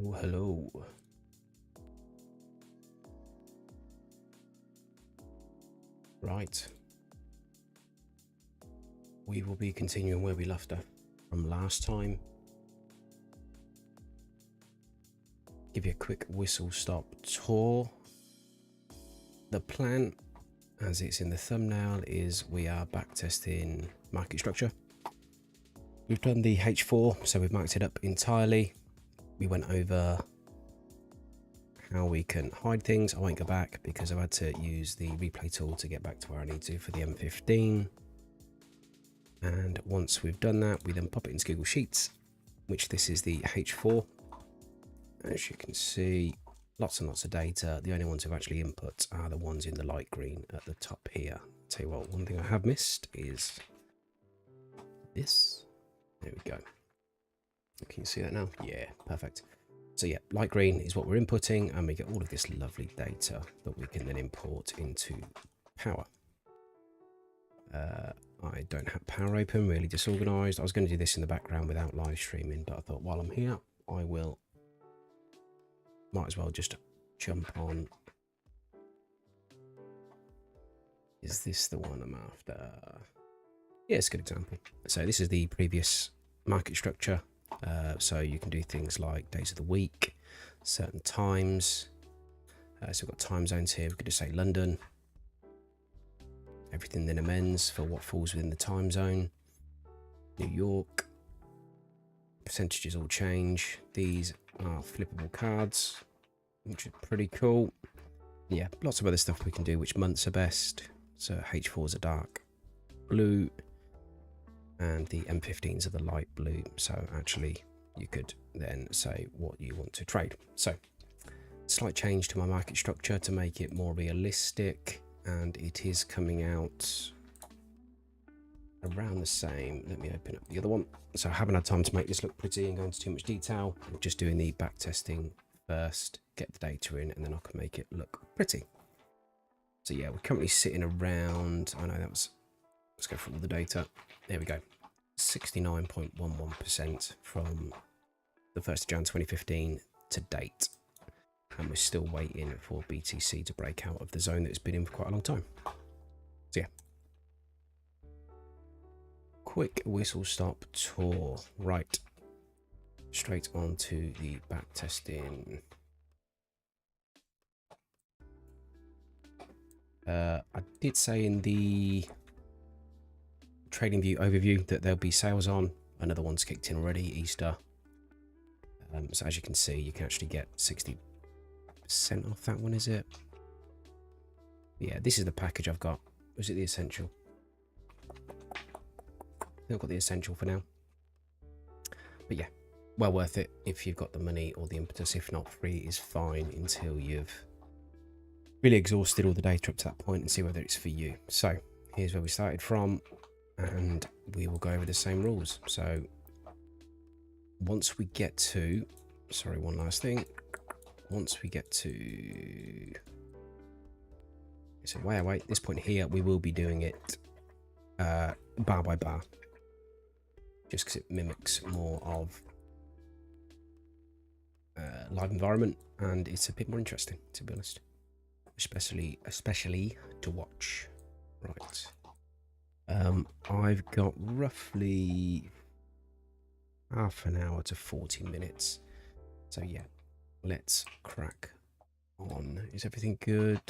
Oh, hello. Right. We will be continuing where we left off from last time. Give you a quick whistle stop tour. The plan, as it's in the thumbnail, is we are backtesting market structure. We've done the H4, so we've marked it up entirely. We went over how we can hide things. I won't go back because I've had to use the replay tool to get back to where I need to for the M15. And once we've done that, we then pop it into Google Sheets, which this is the H4. As you can see, lots and lots of data. The only ones who've actually input are the ones in the light green at the top here. Tell you what, one thing I have missed is this. There we go. Can you see that now? Yeah, perfect. So yeah, light green is what we're inputting, and we get all of this lovely data that we can then import into Power. I don't have Power open, really disorganized. I was going to do this in the background without live streaming, but I thought while I'm here, I will, might as well just jump on. Is this the one I'm after? Yeah, it's a good example. So this is the previous market structure. So you can do things like days of the week, certain times. So we've got time zones here. We could just say London. Everything then amends for what falls within the time zone. New York. Percentages all change. These are flippable cards, which is pretty cool. Yeah, lots of other stuff we can do. Which months are best? So H4s are dark blue, and the M15s are the light blue. So actually, you could then say what you want to trade. So slight change to my market structure to make it more realistic, and it is coming out around the same. Let me open up the other one. So I haven't had time to make this look pretty and go into too much detail. I'm just doing the back testing first, get the data in, and then I can make it look pretty. So yeah, we're currently sitting around, I know that was, let's go through all the data. There we go. 69.11% from the 1st of Jan 2015 to date. And we're still waiting for BTC to break out of the zone that it's been in for quite a long time. So yeah. Quick whistle stop tour. Right. Straight on to the back testing. I did say in the TradingView overview that there'll be sales on. Another one's kicked in already, Easter. So as you can see, you can actually get 60% off that one, is it? Yeah, this is the package I've got. Was it the essential? I think I've got the essential for now. But yeah, well worth it if you've got the money or the impetus. If not, free is fine until you've really exhausted all the data up to that point and see whether it's for you. So here's where we started from, and we will go over the same rules. So once we get to, sorry, one last thing. Once we get to, so wait, this point here, we will be doing it bar by bar, just because it mimics more of live environment, and it's a bit more interesting, to be honest, especially to watch. Right. I've got roughly half an hour to 40 minutes. So yeah, let's crack on. Is everything good?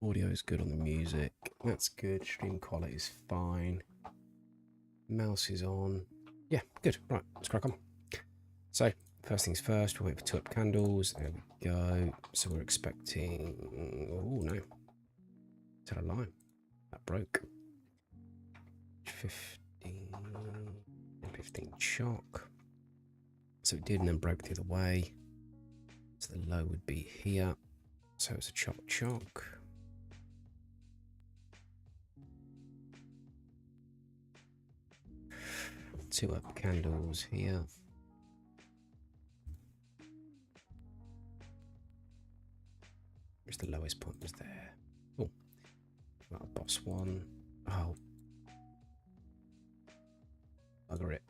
Audio is good on the music. That's good. Stream quality is fine. Mouse is on. Yeah, good. Right, let's crack on. So first things first, we'll wait for 2 up candles. There we go. So we're expecting, oh no, is that a line? That broke. 15 shock. So it did and then broke the other way. So the low would be here. So it's a chock. 2 up candles here. Where's the lowest point? Was there? Oh, got a boss one. Oh, bugger it.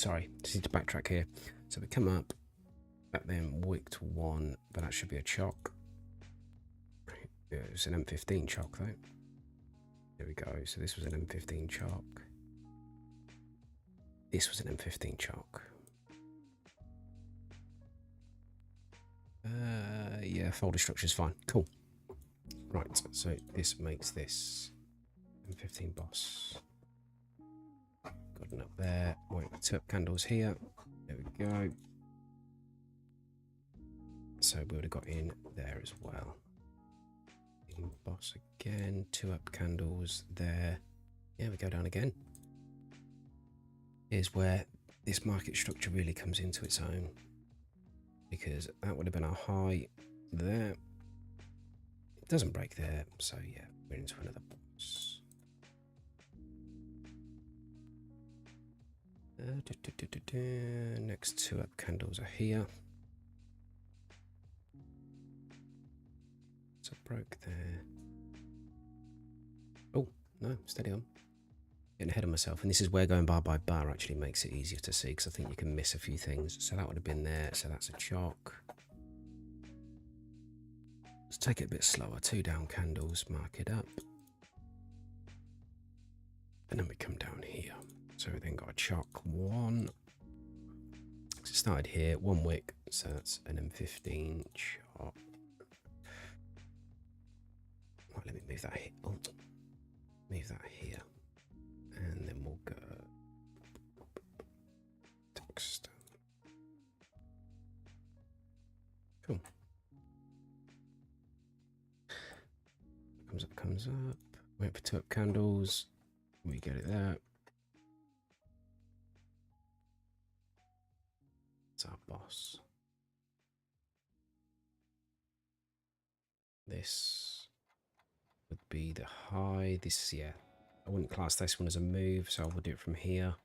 sorry, just need to backtrack here. So we come up, that then wicked one, but that should be a chalk. It was an M15 chalk though. There we go. So this was an M15 chalk. This was an M15 chalk. Yeah, folder structure is fine. Cool. Right, so this makes this M15 boss. Got it up there. Wait, the two candles here. There we go. So we would have got in there as well. In boss again. 2 up candles there. Yeah, we go down again. Here's where this market structure really comes into its own. Because that would have been our high there. It doesn't break there, so yeah, we're into another boss. Next 2 up candles are here. So broke there. Oh, no, steady on. Getting ahead of myself, and this is where going bar by bar actually makes it easier to see, because I think you can miss a few things. So that would have been there, so that's a chalk. Let's take it a bit slower. 2 down candles, mark it up. And then we come down here. So we then got a chalk 1. So it started here, 1 wick, so that's an M15 chalk. Right, let me move that here. Oh, move that here. And then we'll go text. Cool. Comes up. Wait for 2 up candles. We get it there. It's our boss. This would be the high. This, yeah. I wouldn't class this one as a move, so I will do it from here.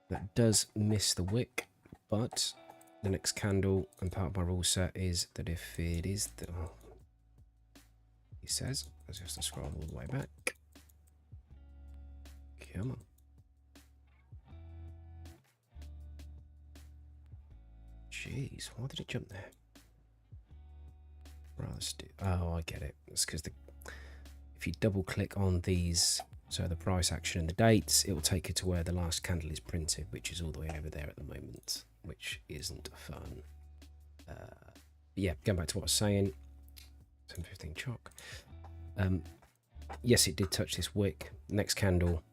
That does miss the wick, but the next candle and part of my rule set is that if it is the... Oh, he says, let's just scroll all the way back. Come on. Jeez, why did it jump there? Right, let's do... Oh, I get it. It's because if you double click on these, so the price action and the dates, it will take you to where the last candle is printed, which is all the way over there at the moment, which isn't fun. Yeah, going back to what I was saying, 10-15 chalk. Yes, it did touch this wick. Next candle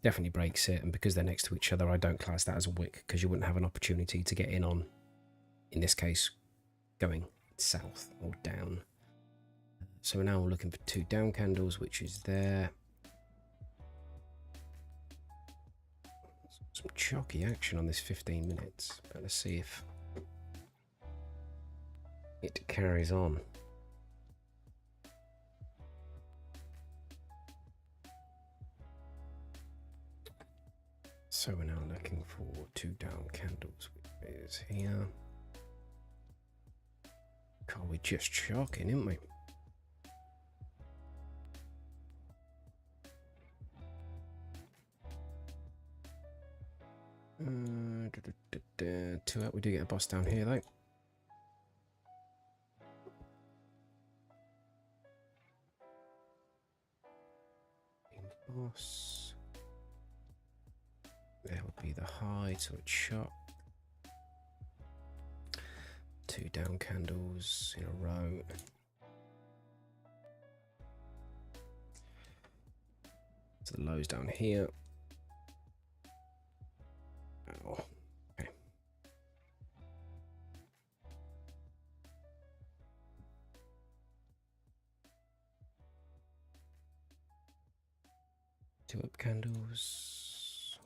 definitely breaks it, and because they're next to each other, I don't class that as a wick, because you wouldn't have an opportunity to get in on, in this case, going south or down. So now we're looking for 2 down candles, which is there. Some chalky action on this 15 minutes, but let's see if it carries on. So we're now looking for 2 down candles, which is here. God, we're just chalking, aren't we? Two out. We do get a boss down here though. Boss. There would be the high to a chop. 2 down candles in a row. So the lows down here. Oh, okay. Two up candles.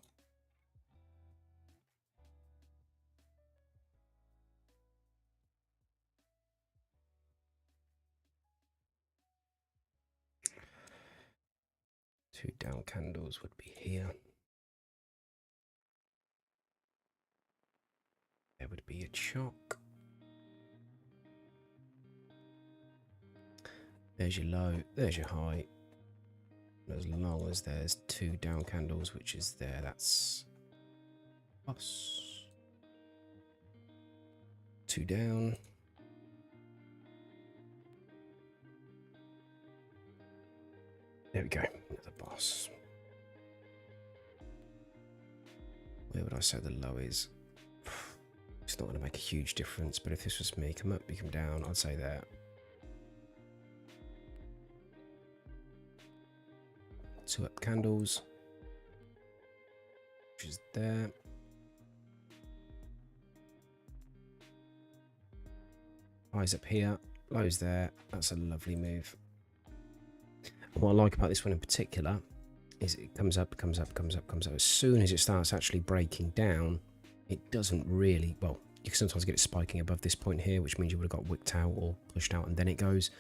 Two down candles would be here. There would be a chalk. There's your low, there's your high. As long as there's 2 down candles, which is there, that's boss. 2 down. There we go. Another boss. Where would I say the low is? It's not going to make a huge difference, but if this was me, come up, you come down, I'd say there. 2 up candles, which is there. Highs up here, lows there. That's a lovely move. And what I like about this one in particular is it comes up, comes up, comes up, comes up. As soon as it starts actually breaking down, it doesn't really, well, you can sometimes get it spiking above this point here, which means you would have got wicked out or pushed out, and then it goes.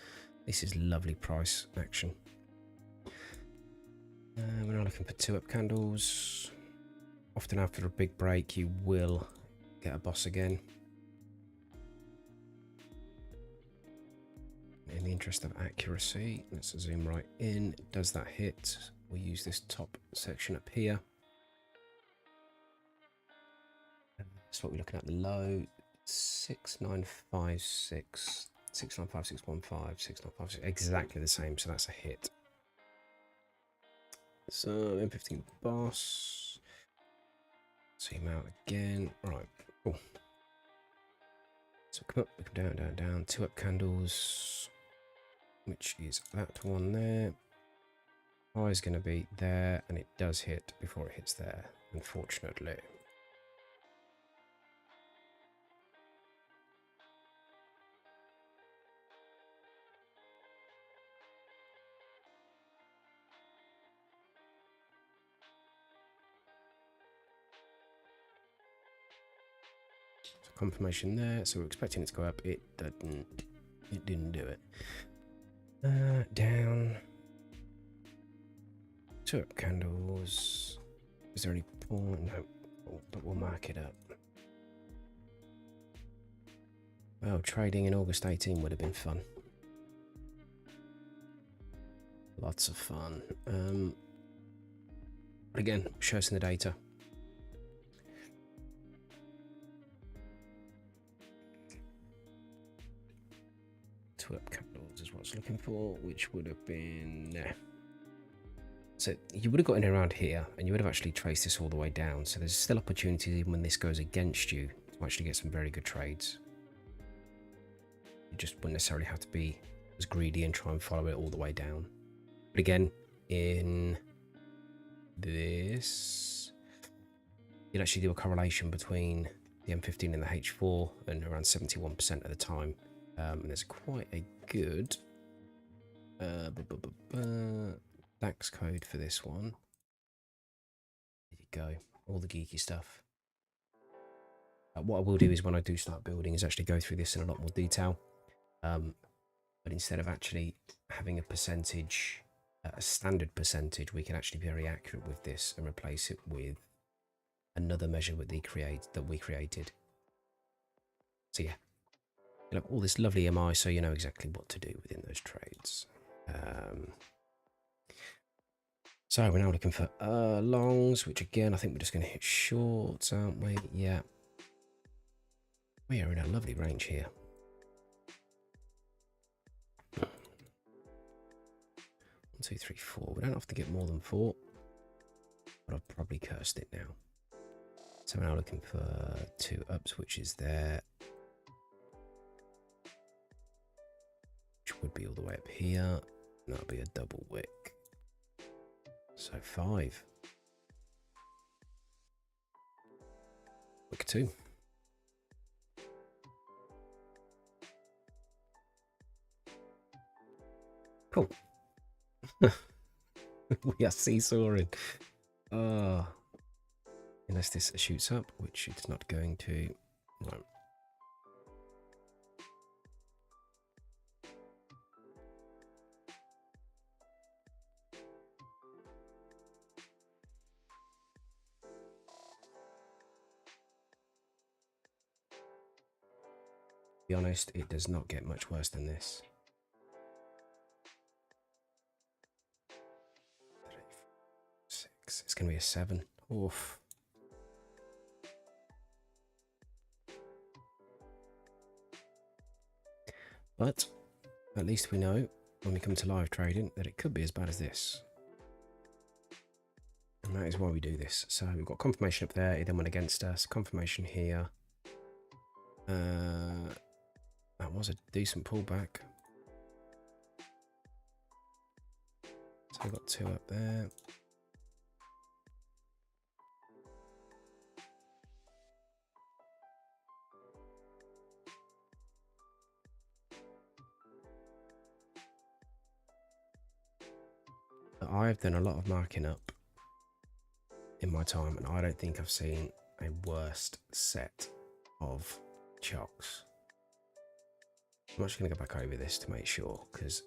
This is lovely price action. We're now looking for 2 up candles. Often after a big break, you will get a boss again. In the interest of accuracy, let's zoom right in. Does that hit? We'll use this top section up here. That's what we're looking at. The low 6956, 695615, 6956, exactly the same. So that's a hit. So M15 boss. Zoom out again. Right. Cool. So come up, come down, down, down. 2 up candles, which is that one there. High is going to be there, and it does hit before it hits there, unfortunately. So confirmation there. So we're expecting it to go up. It didn't. It didn't do it. Down. 2 up candles. Is there any point? No, but we'll mark it up. Well, trading in August 18 would have been fun. Lots of fun. But again, show us in the data. Two up candles is what I was looking for, which would have been there. So you would have got in around here, and you would have actually traced this all the way down. So there's still opportunities even when this goes against you to actually get some very good trades. You just wouldn't necessarily have to be as greedy and try and follow it all the way down. But again, in this, you'd actually do a correlation between the M15 and the H4, and around 71% of the time. And there's quite a good DAX code for this one. There you go, all the geeky stuff. What I will do is when I do start building is actually go through this in a lot more detail. But instead of actually having a percentage, a standard percentage, we can actually be very accurate with this and replace it with another measure that we created. So yeah, you know, all this lovely MI, so you know exactly what to do within those trades. So we're now looking for longs, which again, I think we're just going to hit shorts, aren't we? Yeah. We are in a lovely range here. 1, 2, 3, 4. We don't have to get more than 4, but I've probably cursed it now. So we're now looking for 2 ups, which is there. Which would be all the way up here. And that'll be a double wick. So 5. Wick 2. Cool. We are seesawing. Unless this shoots up, which it's not going to. No. To be honest, it does not get much worse than this. going to be a 7. Oof. But at least we know when we come to live trading that it could be as bad as this. And that is why we do this. So we've got confirmation up there. It then went against us. Confirmation here. That was a decent pullback. So we've got 2 up there. I've done a lot of marking up in my time, and I don't think I've seen a worst set of chocks. I'm actually going to go back over this to make sure, because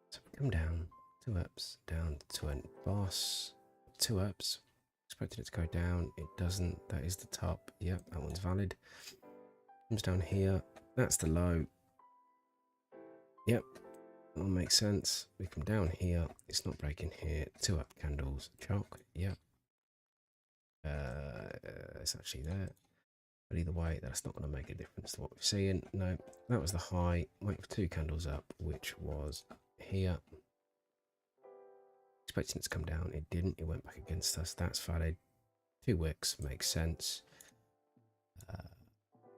so we come down, 2 ups, down to a boss, 2 ups, expected it to go down, it doesn't, that is the top, yep, that one's valid. Comes down here, that's the low, yep. That one makes sense. We come down here. It's not breaking here. 2 up candles. Chalk. Yep. It's actually there. But either way, that's not going to make a difference to what we're seeing. No, that was the high. Wait for 2 candles up, which was here. Expecting it to come down. It didn't. It went back against us. That's valid. 2 wicks. Makes sense.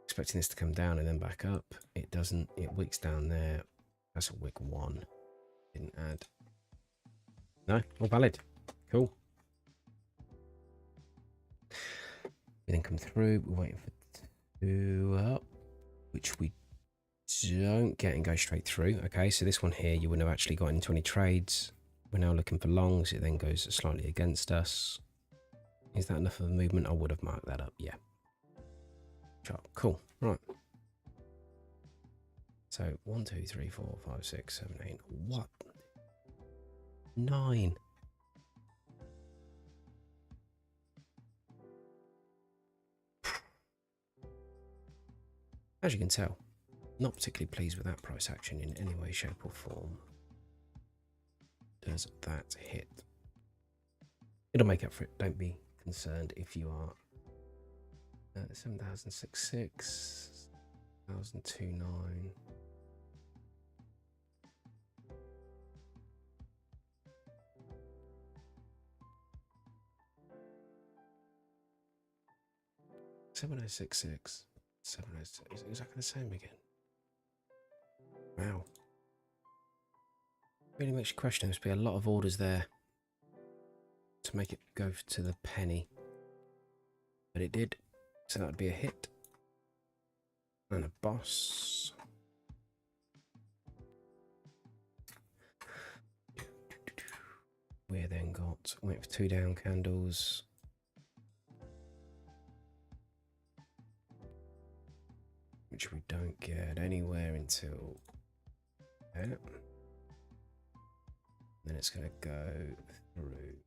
Expecting this to come down and then back up. It doesn't. It wicks down there. That's a wick 1. Didn't add. No, all valid. Cool. We then come through. We're waiting for 2 up, which we don't get and go straight through. Okay, so this one here, you wouldn't have actually got into any trades. We're now looking for longs. It then goes slightly against us. Is that enough of a movement? I would have marked that up. Yeah. Sharp. Cool. Right. So 1, 2, 3, 4, 5, 6, 7, 8. What? 9. As you can tell, not particularly pleased with that price action in any way, shape or form. Does that hit? It'll make up for it. Don't be concerned if you are. 7,066, 1,029. $7,066, 706, is exactly the same again. Wow. Really makes you question. There's been a lot of orders there to make it go to the penny. But it did. So that would be a hit. And a boss. We then got, wait for 2 down candles. Which we don't get anywhere until there. Then it's going to go through.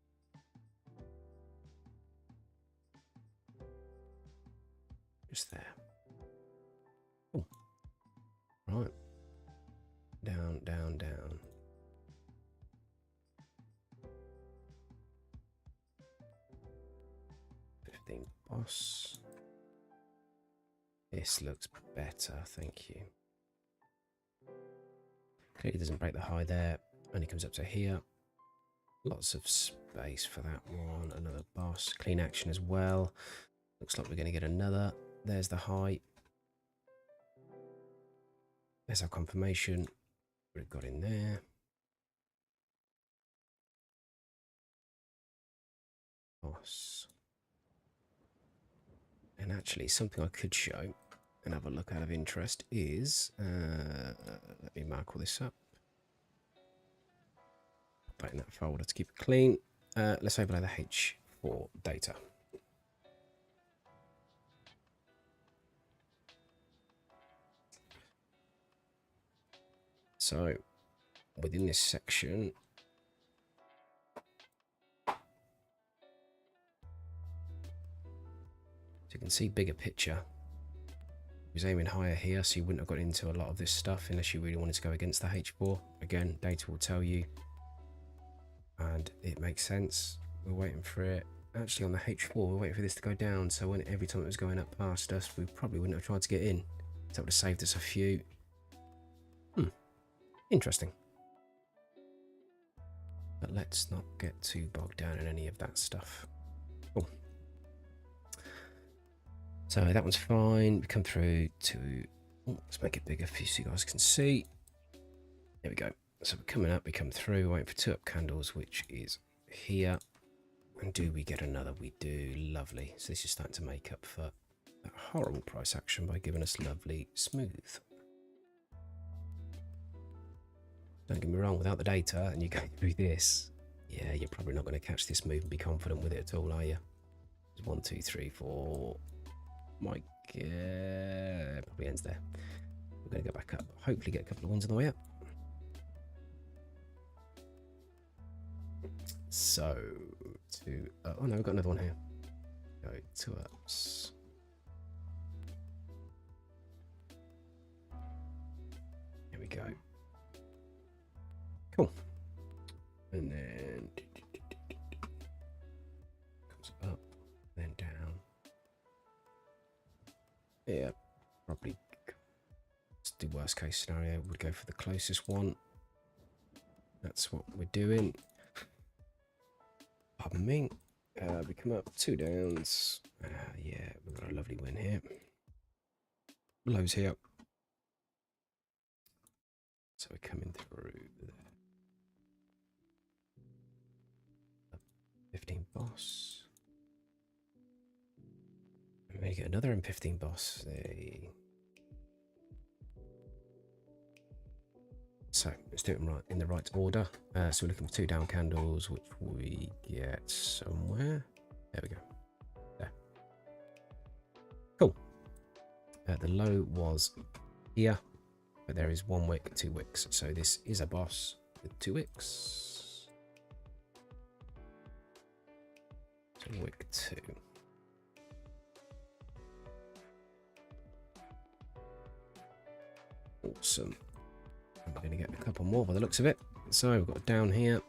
Just there. Oh. Right. Down, down, down. $15 boss. This looks better, thank you. Clearly doesn't break the high there. Only comes up to here. Lots of space for that one. Another boss. Clean action as well. Looks like we're going to get another. There's the high. There's our confirmation. We've got in there. Boss. And actually, something I could show and have a look out of interest is, let me mark all this up. Put that in that folder to keep it clean. Let's overlay the H4 data. So within this section, so you can see bigger picture. He was aiming higher here, so you wouldn't have got into a lot of this stuff unless you really wanted to go against the H4. Again, data will tell you and it makes sense. We're waiting for it. Actually, on the H4, we're waiting for this to go down, so when every time it was going up past us, we probably wouldn't have tried to get in. So that would have saved us a few. Interesting. But let's not get too bogged down in any of that stuff. Cool. So that one's fine. We come through to... Oh, let's make it bigger so you guys can see. There we go. So we're coming up, we come through, waiting for 2 up candles, which is here. And do we get another? We do. Lovely. So this is starting to make up for that horrible price action by giving us lovely smooth. Don't get me wrong, without the data and you go through this, yeah, you're probably not going to catch this move and be confident with it at all, are you? 1, 2, 3, 4. Mike, probably ends there. We're going to go back up. Hopefully get a couple of wins on the way up. So, oh no, we've got another one here. Go 2 ups. Here we go. Cool. And then comes up, then down. Yeah, probably. Let's do worst case scenario. Would go for the closest one. That's what we're doing. Pardon me. We come up 2 downs. Yeah, we've got a lovely win here. Lows here. So we're coming through there. 15 boss. And we get another M15 boss. So let's do it in the right order. So we're looking for 2 down candles, which we get somewhere. There we go. There. Cool. The low was here, but there is 1 wick, 2 wicks. So this is a boss with 2 wicks. So wick 2. Awesome. We're going to get a couple more by the looks of it. So we've got a down here.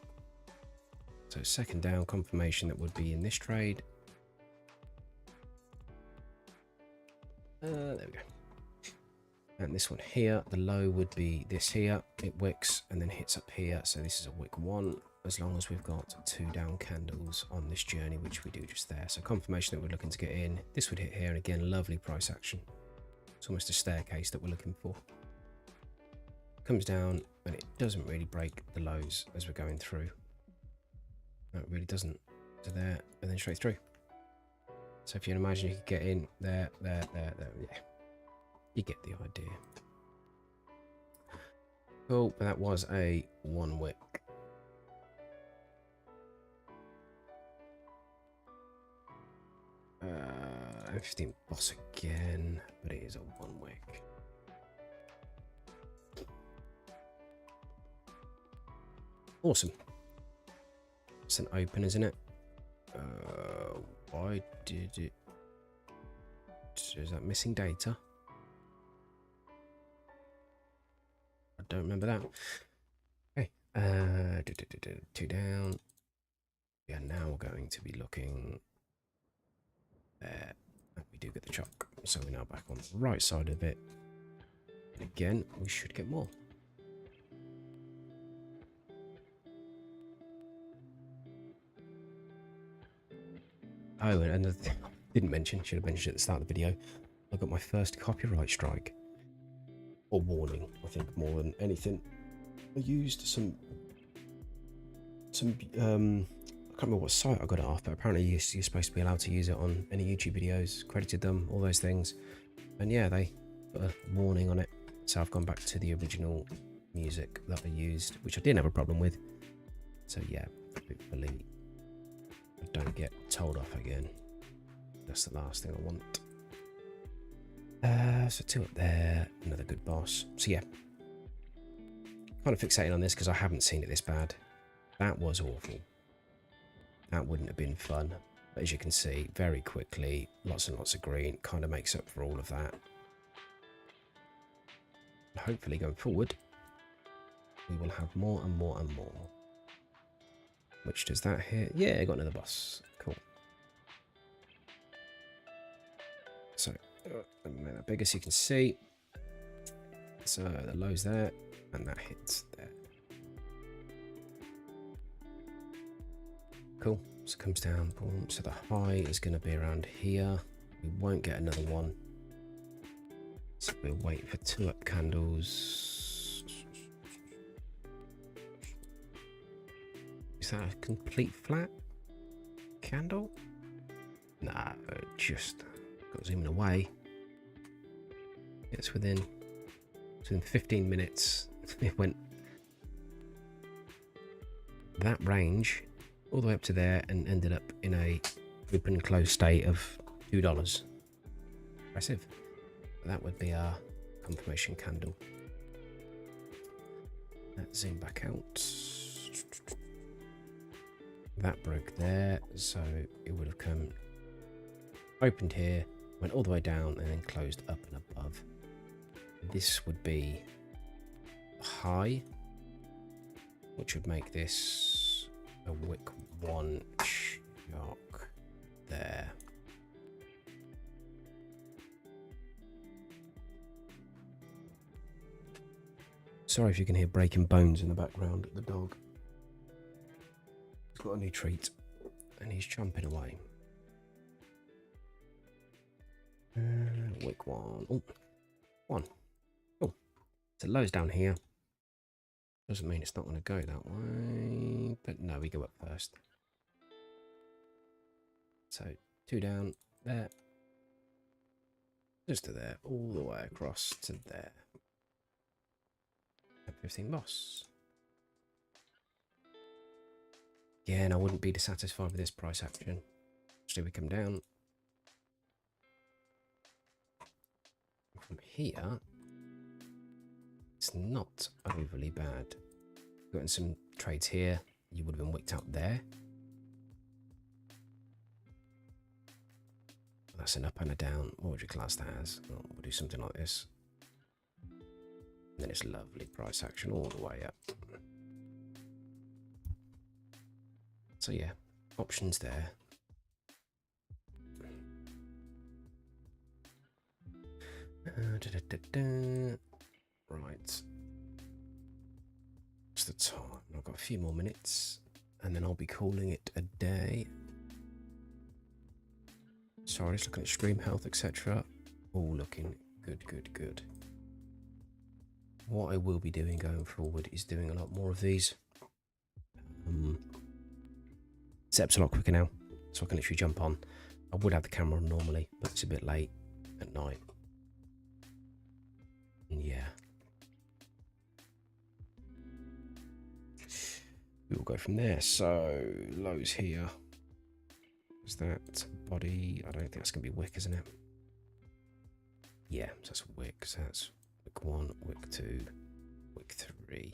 So second down confirmation that would be in this trade. There we go. And this one here, the low would be this here. It wicks and then hits up here. So this is a wick 1, as long as we've got 2 down candles on this journey, which we do just there. So confirmation that we're looking to get in. This would hit here, and again, lovely price action. It's almost a staircase that we're looking for. Comes down and it doesn't really break the lows as we're going through. No, it really doesn't. So there and then straight through. So if you can imagine, you could get in there, yeah, you get the idea. Cool, but that was a 1 wick. M15 boss again, but it is a 1 wick. Awesome. It's an open, isn't it? Why did it... Is that missing data? I don't remember that. Okay. 2 down. We are now going to be looking there. We do get the chalk. So we're now back on the right side of it. And again, we should get more. Oh, and another thing I didn't mention, should have mentioned at the start of the video, I got my first copyright strike. Or warning, I think, more than anything. I used some I can't remember what site I got it off, but apparently you're supposed to be allowed to use it on any YouTube videos, credited them, all those things. And yeah, they put a warning on it. So I've gone back to the original music that I used, which I didn't have a problem with. So yeah, hopefully I don't get told off again. That's the last thing I want. So 2 up there, another good boss. So yeah, kind of fixating on this because I haven't seen it this bad. That was awful. That wouldn't have been fun. But as you can see, very quickly, lots and lots of green, kind of makes up for all of that. Hopefully going forward, we will have more and more and more. Which does that hit? Yeah, I got another boss. Cool. So, make that bigger so you can see. So the low's there, and that hits there. Cool. So it comes down. Boom. So the high is going to be around here. We won't get another one. So we'll wait for 2 up candles. Is that a complete flat candle? Nah, just got zooming away. It's within 15 minutes. It went that range all the way up to there and ended up in a open and closed state of $2. Impressive. That would be our confirmation candle. Let's zoom back out. That broke there, so it would have come opened here, went all the way down, and then closed up and above. This would be high, which would make this a wick 1 shock there. Sorry if you can hear breaking bones in the background. The dog. He's got a new treat and he's chomping away. Wick 1. Oh, 1. Oh, so low's down here. Doesn't mean it's not going to go that way, but no, we go up first. So 2 down there, just to there, all the way across to there. M15 boss. Again, I wouldn't be dissatisfied with this price action. So we come down. From here, it's not overly bad. Got in some trades here. You would have been wicked out there. That's an up and a down. What would you class that as? Oh, we'll do something like this. And then it's lovely price action all the way up. So yeah, options there. Right. What's the time? I've got a few more minutes and then I'll be calling it a day. Sorry, just looking at stream health, etc. All looking good, good, good. What I will be doing going forward is doing a lot more of these. Setup's a lot quicker now, so I can literally jump on. I would have the camera on normally, but it's a bit late at night. And yeah. We will go from there. So, lows here. Is that body? I don't think that's going to be wick, isn't it? Yeah, so that's wick. So that's wick 1, wick 2, wick 3.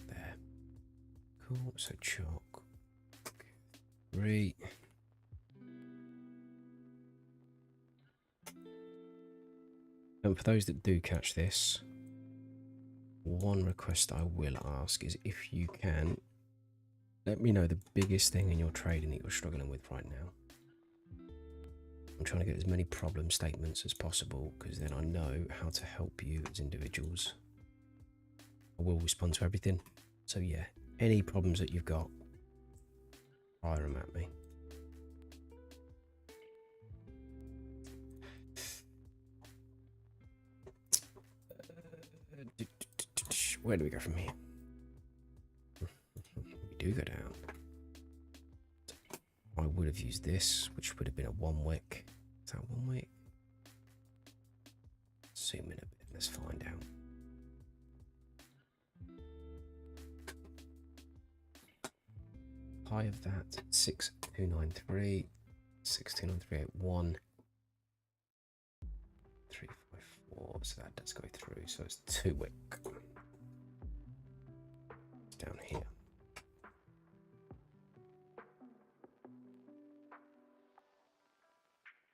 There. Cool. So chalk. 3. And for those that do catch this, one request I will ask is if you can, let me know the biggest thing in your trading that you're struggling with right now. I'm trying to get as many problem statements as possible because then I know how to help you as individuals. I will respond to everything. So yeah, any problems that you've got, fire them at me. Where do we go from here? We do go down. I would have used this, which would have been a 1 wick. Is that 1 wick? Zoom in a bit. Let's find out. High of that 6293, 629381, 354. So that does go through. So it's 2 wick. Down here.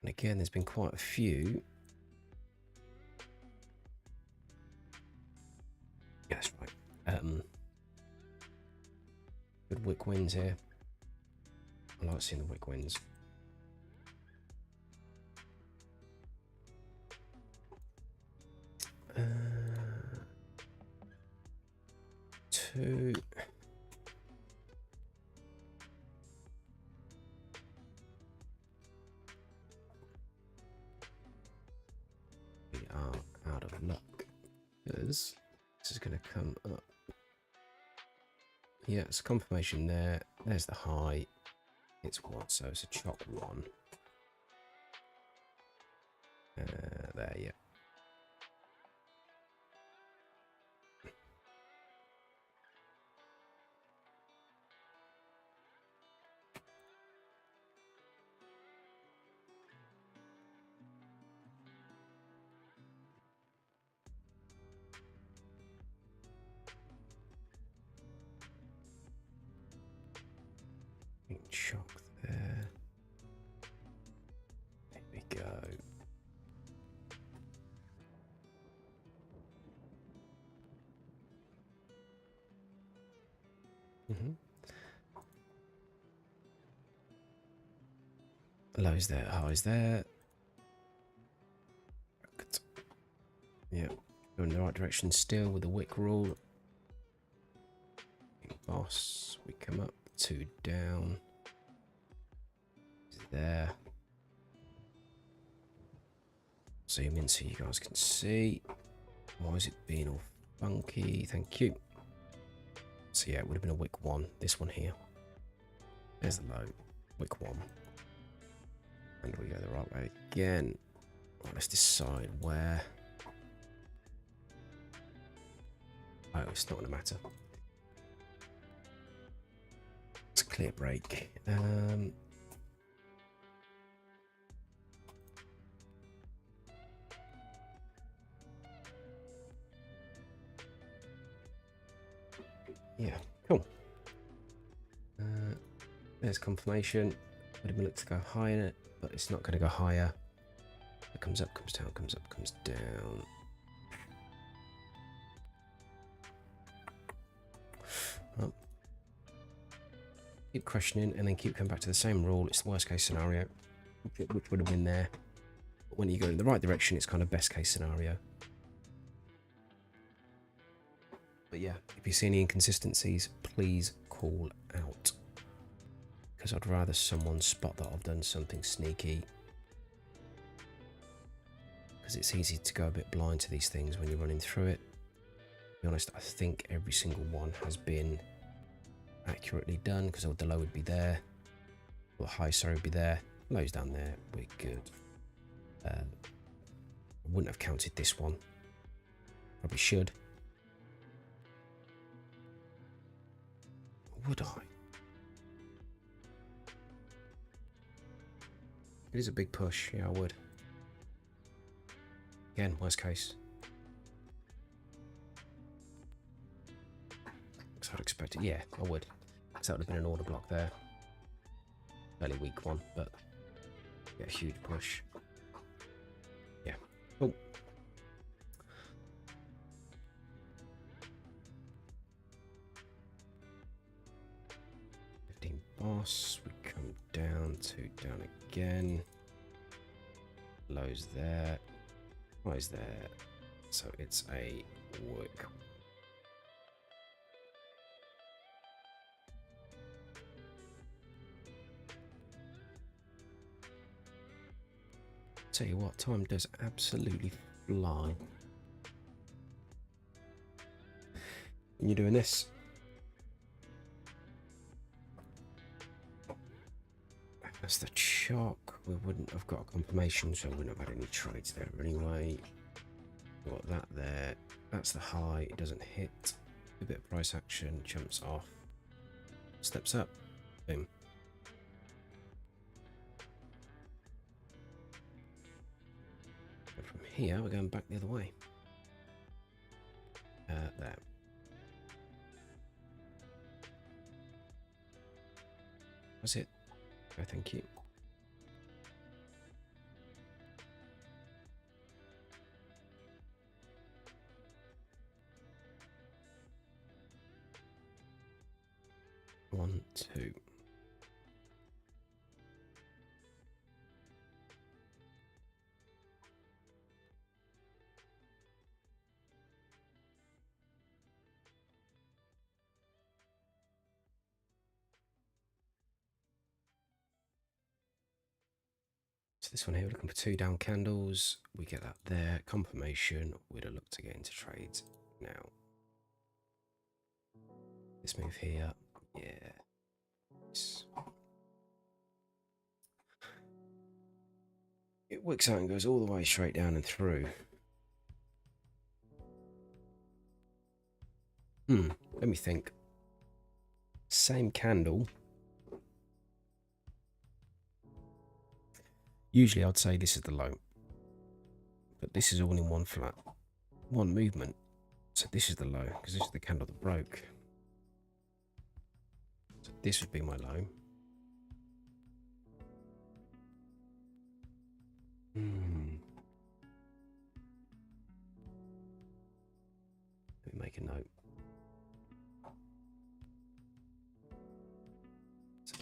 And again, there's been quite a few. Yeah, that's right. Good wick wins here. I like seeing the wick wins. Two. We are out of luck because this is going to come up. Yeah, it's a confirmation there. There's the high. It's what? So it's a chop one. There, yeah. Shock there. There we go. Lows there, highs there. Yeah, going in the right direction still with the wick rule. Boss, we come up, 2 down. There. Zoom in so you guys can see. Why is it being all funky? Thank you. So yeah, it would have been a wick 1. This one here. There's the low. Wick 1. And we go the right way again. Right, let's decide where. Oh, it's not going to matter. It's a clear break. Yeah, cool. There's confirmation. Would have been looked to go higher, but it's not going to go higher. It comes up, comes down, comes up, comes down. Well, keep questioning and then keep coming back to the same rule. It's the worst case scenario, which would have been there. But when you go in the right direction, it's kind of best case scenario. But yeah, if you see any inconsistencies, please call out. Because I'd rather someone spot that I've done something sneaky. Because it's easy to go a bit blind to these things when you're running through it. To be honest, I think every single one has been accurately done, because the low would be there. Or the high, sorry, would be there. Low's down there, we're good. I wouldn't have counted this one. Probably should. Would I? It is a big push. Yeah, I would. Again, worst case. So I'd expect it. Yeah, I would. So that would have been an order block there. Fairly weak one, but yeah, huge push. Yeah. Oh. Boss, we come down, 2 down again. Lows there, highs there. So it's a wick. Tell you what, time does absolutely fly when you're doing this. That's the chalk. We wouldn't have got a confirmation, so I wouldn't have had any trades there anyway. Got that there. That's the high. It doesn't hit. A bit of price action. Jumps off. Steps up. Boom. And from here, we're going back the other way. There. That's it. Oh, thank you. 1, 2. So this one here, we're looking for 2 down candles. We get that there. Confirmation. We'd look to get into trades now. This move here. Yeah. It wicks out and goes all the way straight down and through. Let me think. Same candle. Usually I'd say this is the low. But this is all in one flat. One movement. So this is the low, because this is the candle that broke. So this would be my low. Let me make a note. So,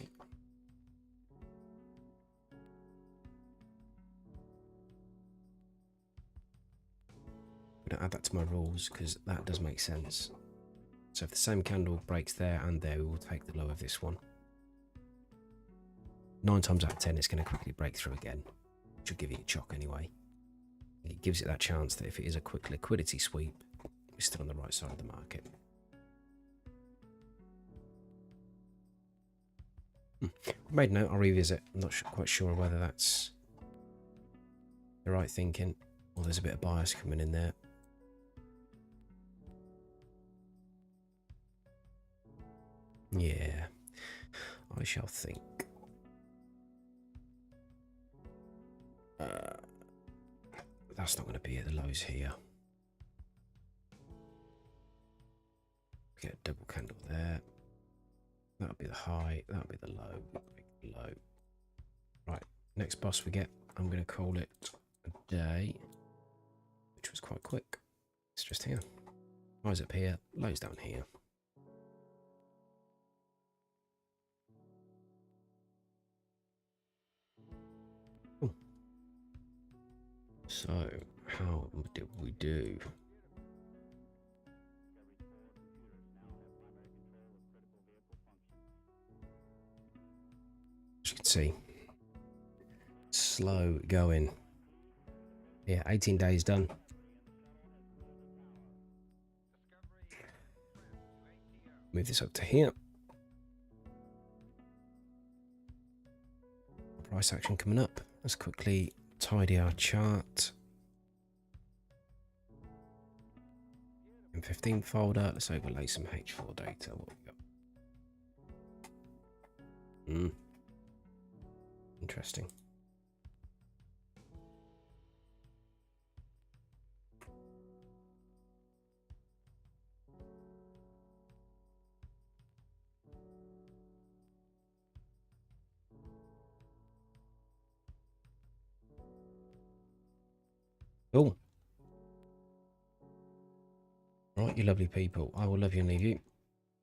I'm going to add that to my rules because that does make sense. So if the same candle breaks there and there, we will take the low of this one. 9 times out of 10, it's going to quickly break through again, which will give it a chock anyway. It gives it that chance that if it is a quick liquidity sweep, we're still on the right side of the market. Made note, I'll revisit. I'm not quite sure whether that's the right thinking, or there's a bit of bias coming in there. Yeah, I shall think. That's not going to be at the lows here. Get a double candle there. That'll be the high. That'll be the low. Big low. Right. Next boss we get. I'm going to call it a day, which was quite quick. It's just here. Highs up here. Lows down here. Ooh. So, how did we do? As you can see, slow going. Yeah, 18 days done. Move this up to here. Price action coming up. Let's quickly tidy our chart. M15 folder. Let's overlay some H4 data. What we got? Interesting. Cool. Right, you lovely people. I will love you and leave you.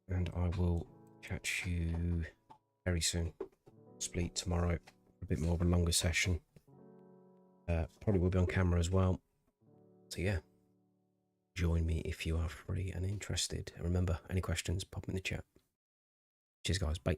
And I will catch you very soon. Split tomorrow. A bit more of a longer session. Probably will be on camera as well. So yeah. Join me if you are free and interested. And remember, any questions, pop them in the chat. Cheers guys. Bye.